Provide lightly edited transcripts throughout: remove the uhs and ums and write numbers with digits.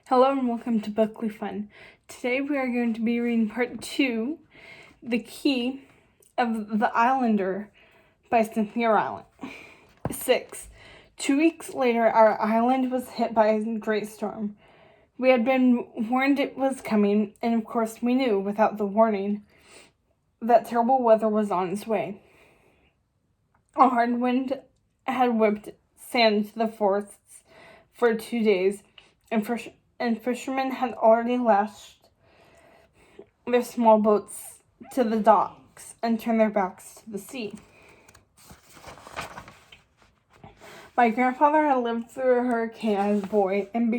Hello and welcome to Bookly Fun. Today we are going to be reading part 2, The Key of the Islander by Cynthia Rylant. 6. 2 weeks later, our island was hit by a great storm. We had been warned it was coming, and of course we knew, without the warning, that terrible weather was on its way. A hard wind had whipped sand into the forests for 2 days, and fishermen had already lashed their small boats to the docks and turned their backs to the sea. My grandfather had lived through a hurricane as a boy, and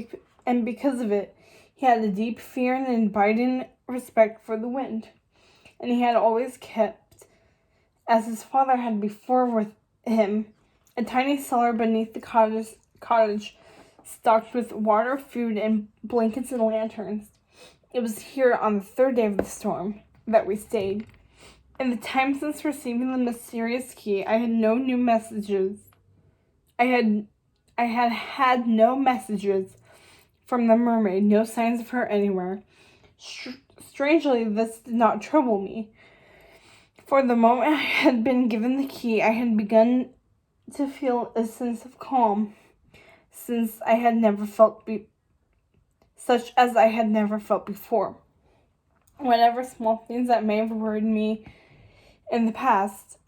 because of it, he had a deep fear and an abiding respect for the wind. And he had always kept, as his father had before with him, a tiny cellar beneath the cottage stocked with water, food, and blankets and lanterns. It was here on the 3rd day of the storm that we stayed. In the time since receiving the mysterious key, I had no new messages. I had no messages from the mermaid, no signs of her anywhere. Strangely, this did not trouble me. For the moment I had been given the key, I had begun to feel a sense of calm, such as I had never felt before. Whatever small things that may have worried me in the past,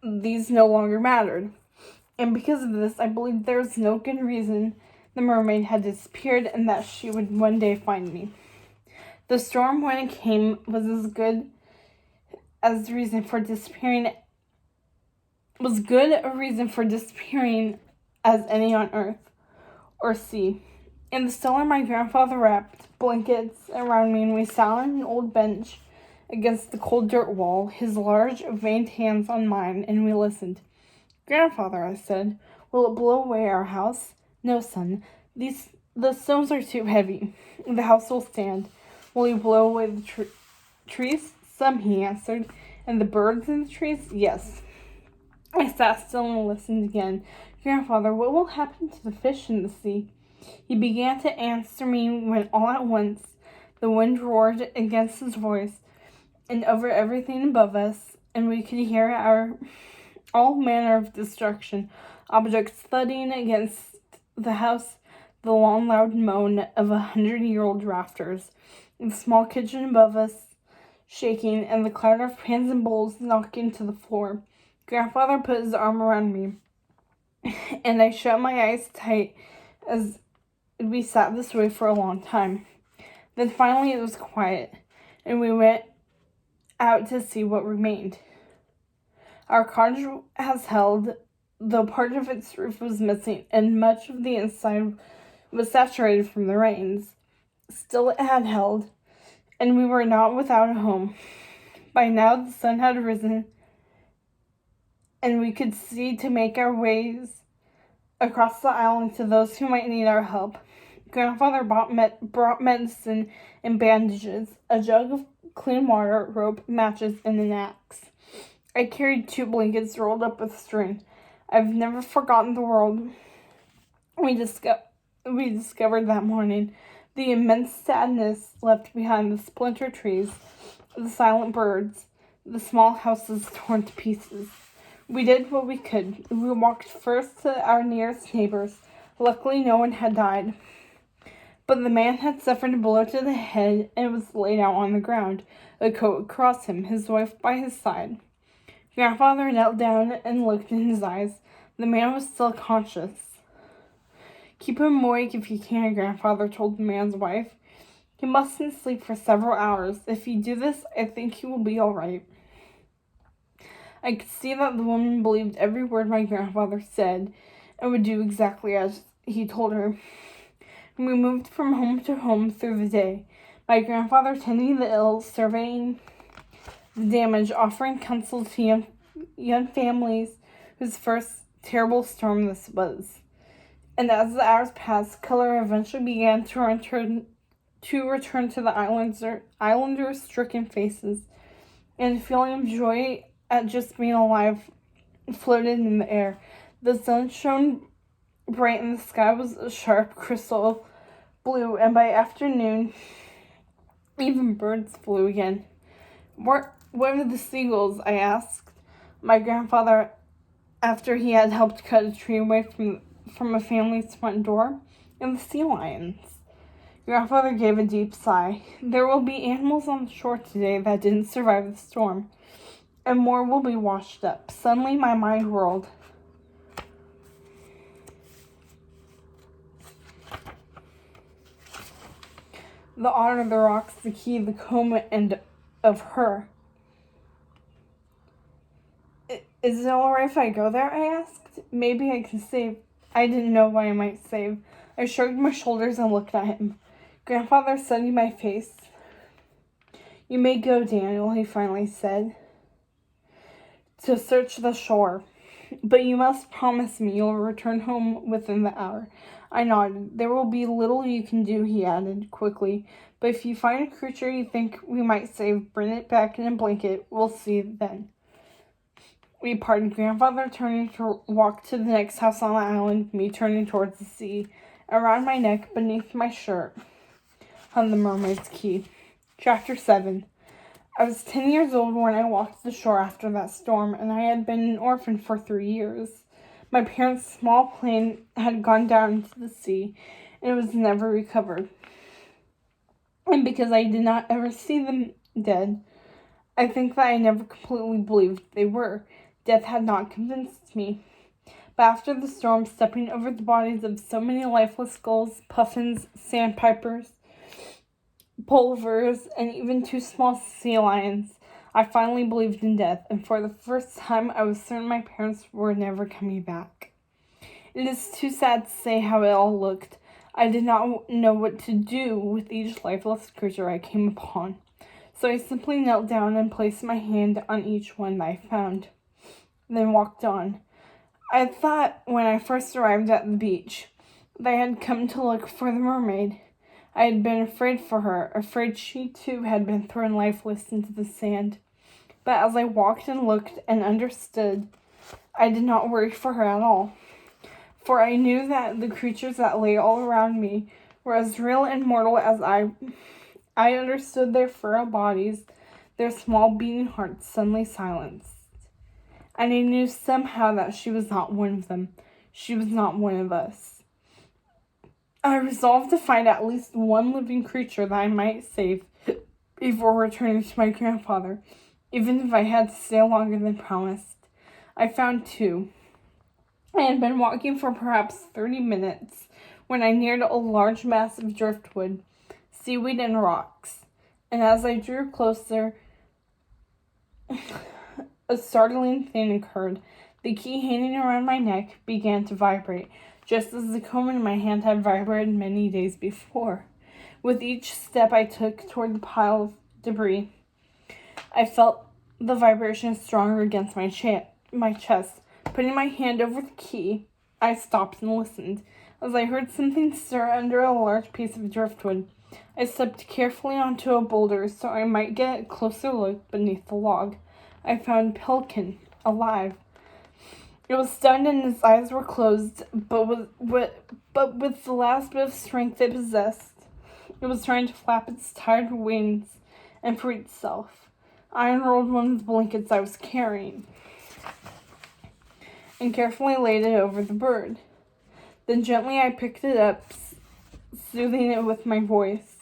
these no longer mattered. And because of this, I believed there was no good reason the mermaid had disappeared and that she would one day find me. The storm, when it came, was as good a reason for disappearing as any on earth or sea. In the cellar, my grandfather wrapped blankets around me, and we sat on an old bench against the cold dirt wall, his large, veined hands on mine, and we listened. "Grandfather," I said, "will it blow away our house?" "No, son. The stones are too heavy. The house will stand." "Will you blow away the trees?" "Some," he answered. "And the birds in the trees?" "Yes." I sat still and listened again. "Grandfather, what will happen to the fish in the sea?" He began to answer me when all at once the wind roared against his voice and over everything above us, and we could hear all manner of destruction, objects thudding against the house, the long loud moan of 100-year-old rafters, the small kitchen above us shaking, and the clatter of pans and bowls knocking to the floor. Grandfather put his arm around me, and I shut my eyes tight as we sat this way for a long time. Then finally it was quiet, and we went out to see what remained. Our cottage has held, though part of its roof was missing, and much of the inside was saturated from the rains. Still it had held, and we were not without a home. By now the sun had risen, and we could see to make our ways across the island to those who might need our help. Grandfather brought medicine and bandages, a jug of clean water, rope, matches, and an axe. I carried 2 blankets rolled up with string. I've never forgotten the world we discovered that morning. The immense sadness left behind, the splinter trees, the silent birds, the small houses torn to pieces. We did what we could. We walked first to our nearest neighbors. Luckily, no one had died. But the man had suffered a blow to the head and was laid out on the ground, a coat across him, his wife by his side. Grandfather knelt down and looked in his eyes. The man was still conscious. "Keep him awake if you can," Grandfather told the man's wife. "He mustn't sleep for several hours. If you do this, I think he will be all right." I could see that the woman believed every word my grandfather said and would do exactly as he told her. We moved from home to home through the day, my grandfather tending the ill, surveying the damage, offering counsel to young families whose first terrible storm this was. And as the hours passed, color eventually began to return to the islanders' stricken faces, and a feeling of joy at just being alive floated in the air. The sun shone bright and the sky was a sharp crystal blew, and by afternoon, even birds flew again. What are the seagulls? I asked my grandfather after he had helped cut a tree away from a family's front door. And the sea lions. Grandfather gave a deep sigh. There will be animals on the shore today that didn't survive the storm, and more will be washed up. Suddenly my mind whirled. The otter, the rocks, the key, the comb, and of her. Is it alright if I go there? I asked. Maybe I can save. I didn't know what I might save. I shrugged my shoulders and looked at him. Grandfather studied my face. You may go, Daniel, he finally said, to search the shore. But you must promise me you'll return home within the hour. I nodded. There will be little you can do, he added quickly. But if you find a creature you think we might save, bring it back in a blanket. We'll see then. We parted, Grandfather turning to walk to the next house on the island, me turning towards the sea. Around my neck, beneath my shirt, hung the Mermaids Key. Chapter 7. I was 10 years old when I walked the shore after that storm, and I had been an orphan for 3 years. My parents' small plane had gone down into the sea, and it was never recovered. And because I did not ever see them dead, I think that I never completely believed they were. Death had not convinced me. But after the storm, stepping over the bodies of so many lifeless gulls, puffins, sandpipers, plovers, and even 2 small sea lions, I finally believed in death, and for the first time I was certain my parents were never coming back. It is too sad to say how it all looked. I did not know what to do with each lifeless creature I came upon, so I simply knelt down and placed my hand on each one that I found, then walked on. I thought when I first arrived at the beach that I had come to look for the mermaid. I had been afraid for her, afraid she too had been thrown lifeless into the sand. But as I walked and looked and understood, I did not worry for her at all. For I knew that the creatures that lay all around me were as real and mortal as I. I understood their frail bodies, their small beating hearts suddenly silenced. And I knew somehow that she was not one of them. She was not one of us. I resolved to find at least one living creature that I might save before returning to my grandfather, even if I had to stay longer than promised. I found 2. I had been walking for perhaps 30 minutes when I neared a large mass of driftwood, seaweed, and rocks. And as I drew closer, a startling thing occurred. The key hanging around my neck began to vibrate, just as the comb in my hand had vibrated many days before. With each step I took toward the pile of debris, I felt the vibration stronger against my chest. Putting my hand over the key, I stopped and listened. As I heard something stir under a large piece of driftwood, I stepped carefully onto a boulder so I might get a closer look beneath the log. I found Pelican, alive. It was stunned and its eyes were closed, but with the last bit of strength it possessed, it was trying to flap its tired wings and free itself. I unrolled one of the blankets I was carrying and carefully laid it over the bird. Then gently I picked it up, soothing it with my voice,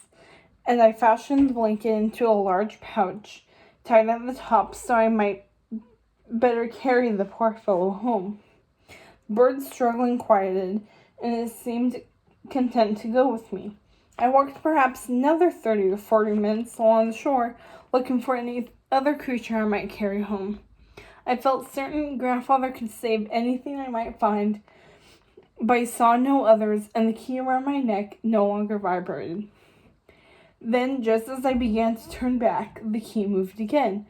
and I fashioned the blanket into a large pouch, tied at the top so I might better carry the poor fellow home. The bird struggling quieted, and it seemed content to go with me. I walked perhaps another 30 to 40 minutes along the shore, looking for any other creature I might carry home. I felt certain Grandfather could save anything I might find, but I saw no others, and the key around my neck no longer vibrated. Then, just as I began to turn back, the key moved again,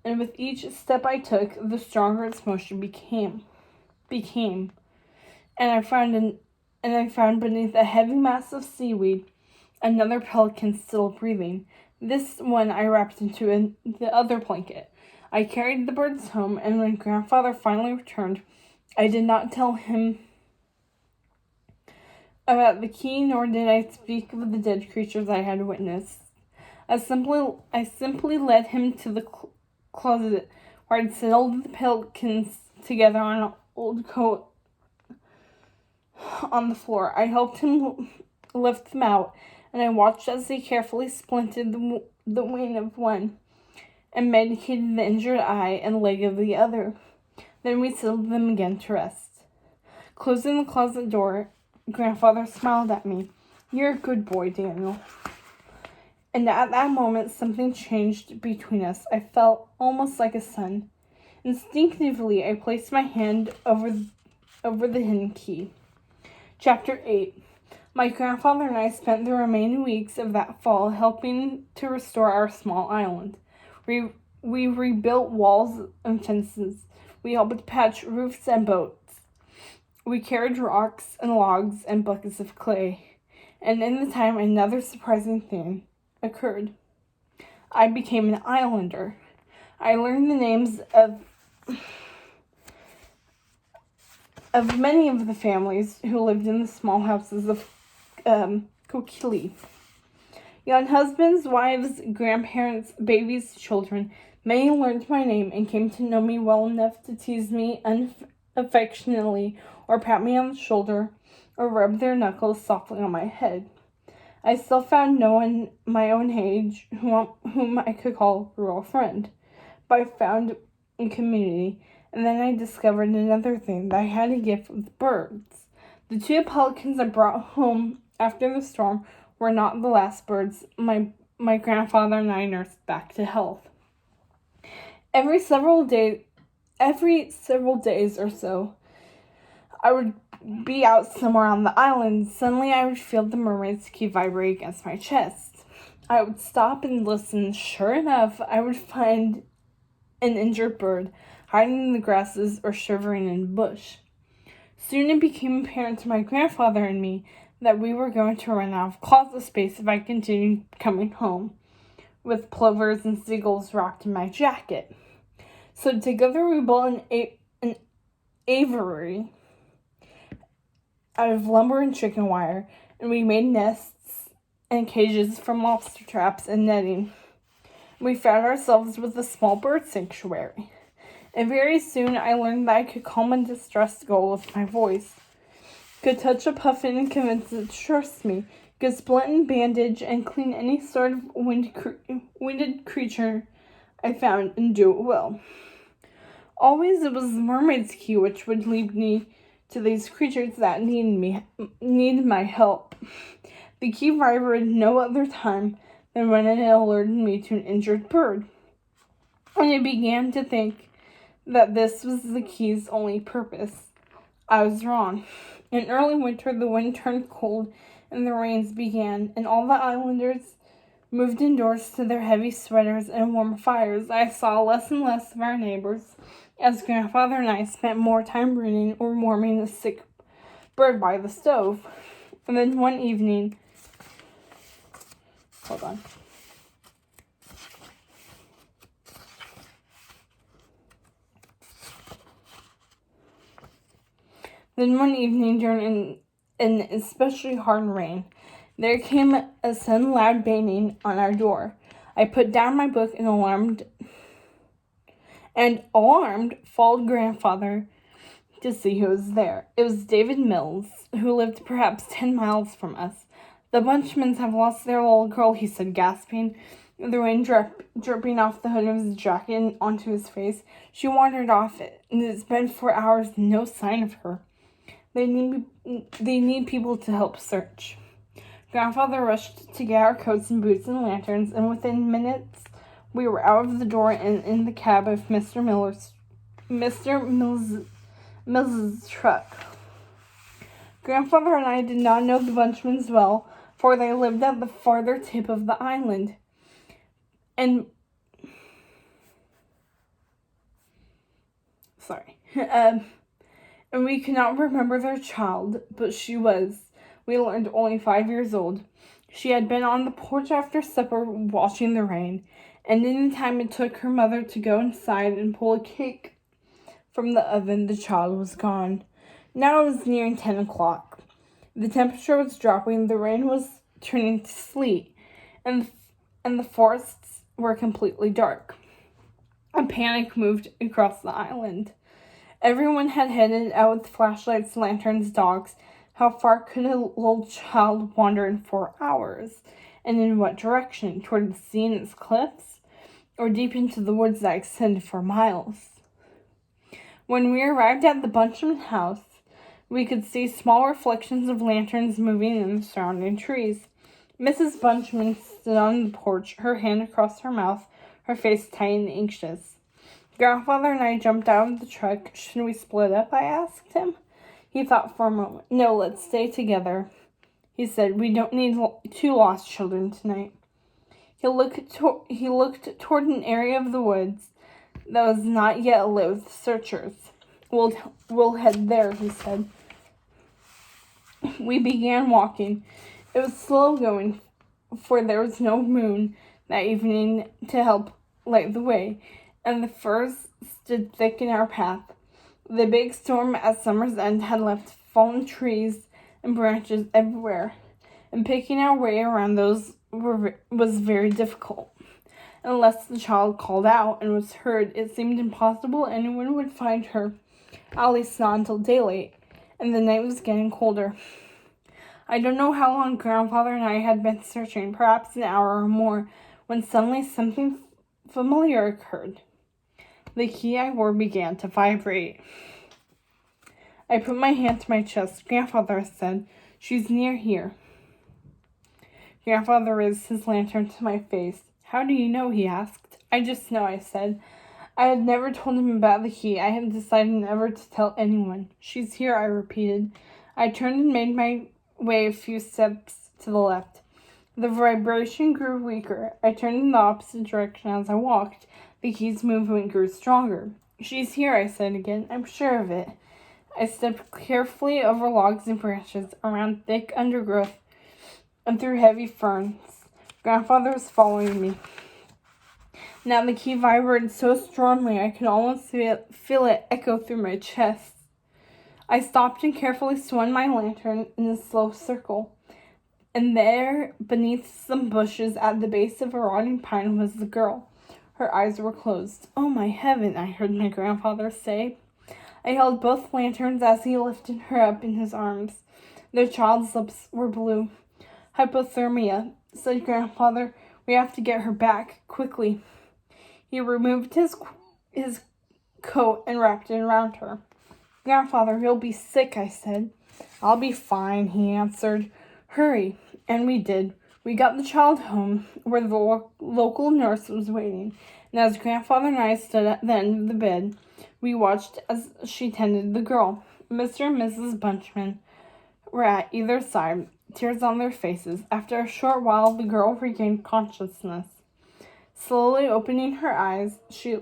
and with each step I took, the stronger its motion became. And I found beneath a heavy mass of seaweed another pelican still breathing. This one I wrapped into the other blanket. I carried the birds home, and when Grandfather finally returned, I did not tell him about the key, nor did I speak of the dead creatures I had witnessed. I simply led him to the closet where I'd settled the pelicans together on an old coat on the floor. I helped him lift them out, and I watched as he carefully splinted the wing of one and medicated the injured eye and leg of the other. Then we settled them again to rest. Closing the closet door, Grandfather smiled at me. "You're a good boy, Daniel." And at that moment, something changed between us. I felt almost like a son. Instinctively, I placed my hand over the hidden key. Chapter 8. My grandfather and I spent the remaining weeks of that fall helping to restore our small island. We rebuilt walls and fences. We helped patch roofs and boats. We carried rocks and logs and buckets of clay. And in the time, another surprising thing occurred. I became an islander. I learned the names of many of the families who lived in the small houses of Kokili. Young husbands, wives, grandparents, babies, children. Many learned my name and came to know me well enough to tease me affectionately or pat me on the shoulder or rub their knuckles softly on my head. I still found no one my own age whom I could call a real friend, but I found a community. And then I discovered another thing, that I had a gift with birds. The 2 pelicans I brought home after the storm were not the last birds my grandfather and I nursed back to health. Every several days or so, I would be out somewhere on the island. Suddenly I would feel the Mermaids Key vibrate against my chest. I would stop and listen. Sure enough, I would find an injured bird hiding in the grasses or shivering in a bush. Soon it became apparent to my grandfather and me that we were going to run out of closet space if I continued coming home, with plovers and seagulls rocked in my jacket. So together we built an aviary out of lumber and chicken wire, and we made nests and cages from lobster traps and netting. We found ourselves with a small bird sanctuary. And very soon I learned that I could calm a distressed gull with my voice, could touch a puffin and convince it to trust me, could splint and bandage and clean any sort of winded creature I found and do it well. Always it was the Mermaid's Key which would lead me to these creatures that needed my help. The key vibrated no other time than when it alerted me to an injured bird. And I began to think that this was the key's only purpose. I was wrong. In early winter, the wind turned cold and the rains began, and all the islanders moved indoors to their heavy sweaters and warm fires. I saw less and less of our neighbors as Grandfather and I spent more time reading or warming a sick bird by the stove. And then one evening, during an especially hard rain, there came a sudden loud banging on our door. I put down my book and alarmed, followed Grandfather to see who was there. It was David Mills, who lived perhaps 10 miles from us. "The Bunchmans have lost their little girl," he said, gasping, the rain dripping off the hood of his jacket and onto his face. "She wandered off it, and it's been 4 hours, no sign of her. They need people to help search." Grandfather rushed to get our coats and boots and lanterns, and within minutes we were out of the door and in the cab of Mr. Mills's truck. Grandfather and I did not know the Bunchmans well, for they lived at the farther tip of the island. And we could not remember their child, but she was, we learned, only 5 years old. She had been on the porch after supper watching the rain, and in the time it took her mother to go inside and pull a cake from the oven, the child was gone. Now it was nearing 10 o'clock. The temperature was dropping, the rain was turning to sleet, and the forests were completely dark. A panic moved across the island. Everyone had headed out with flashlights, lanterns, dogs. How far could a little child wander in 4 hours? And in what direction? Toward the sea and its cliffs? Or deep into the woods that extended for miles? When we arrived at the Bunchman house, we could see small reflections of lanterns moving in the surrounding trees. Mrs. Bunchman stood on the porch, her hand across her mouth, her face tight and anxious. Grandfather and I jumped out of the truck. Should we split up? I asked him. He thought for a moment. No, let's stay together. He said, we don't need 2 lost children tonight. He looked toward an area of the woods that was not yet lit with searchers. We'll head there, he said. We began walking. It was slow going, for there was no moon that evening to help light the way, and the firs stood thick in our path. The big storm at summer's end had left fallen trees and branches everywhere, and picking our way around those was very difficult. Unless the child called out and was heard, it seemed impossible anyone would find her, at least not until daylight, and the night was getting colder. I don't know how long Grandfather and I had been searching, perhaps an hour or more, when suddenly something familiar occurred. The key I wore began to vibrate. I put my hand to my chest. Grandfather said, she's near here. Grandfather raised his lantern to my face. How do you know? He asked. I just know, I said. I had never told him about the key. I had decided never to tell anyone. She's here, I repeated. I turned and made my way a few steps to the left. The vibration grew weaker. I turned in the opposite direction as I walked. The key's movement grew stronger. She's here, I said again. I'm sure of it. I stepped carefully over logs and branches, around thick undergrowth, and through heavy ferns. Grandfather was following me. Now the key vibrated so strongly I could almost feel it echo through my chest. I stopped and carefully swung my lantern in a slow circle. And there, beneath some bushes at the base of a rotting pine, was the girl. Her eyes were closed. Oh, my heaven, I heard my grandfather say. I held both lanterns as he lifted her up in his arms. The child's lips were blue. Hypothermia, said Grandfather. We have to get her back, quickly. He removed his coat and wrapped it around her. Grandfather, you'll be sick, I said. I'll be fine, he answered. Hurry. And we did. We got the child home, where the local nurse was waiting, and as Grandfather and I stood at the end of the bed, we watched as she tended the girl. Mr. and Mrs. Bunchman were at either side, tears on their faces. After a short while, the girl regained consciousness. Slowly opening her eyes, she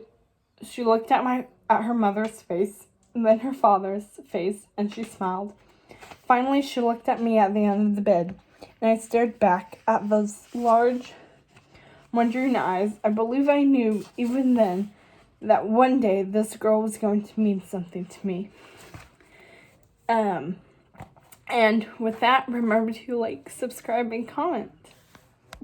looked at her mother's face, and then her father's face, and she smiled. Finally, she looked at me at the end of the bed, and I stared back at those large, wondering eyes. I believe I knew, even then, that one day this girl was going to mean something to me. And with that, remember to like, subscribe, and comment.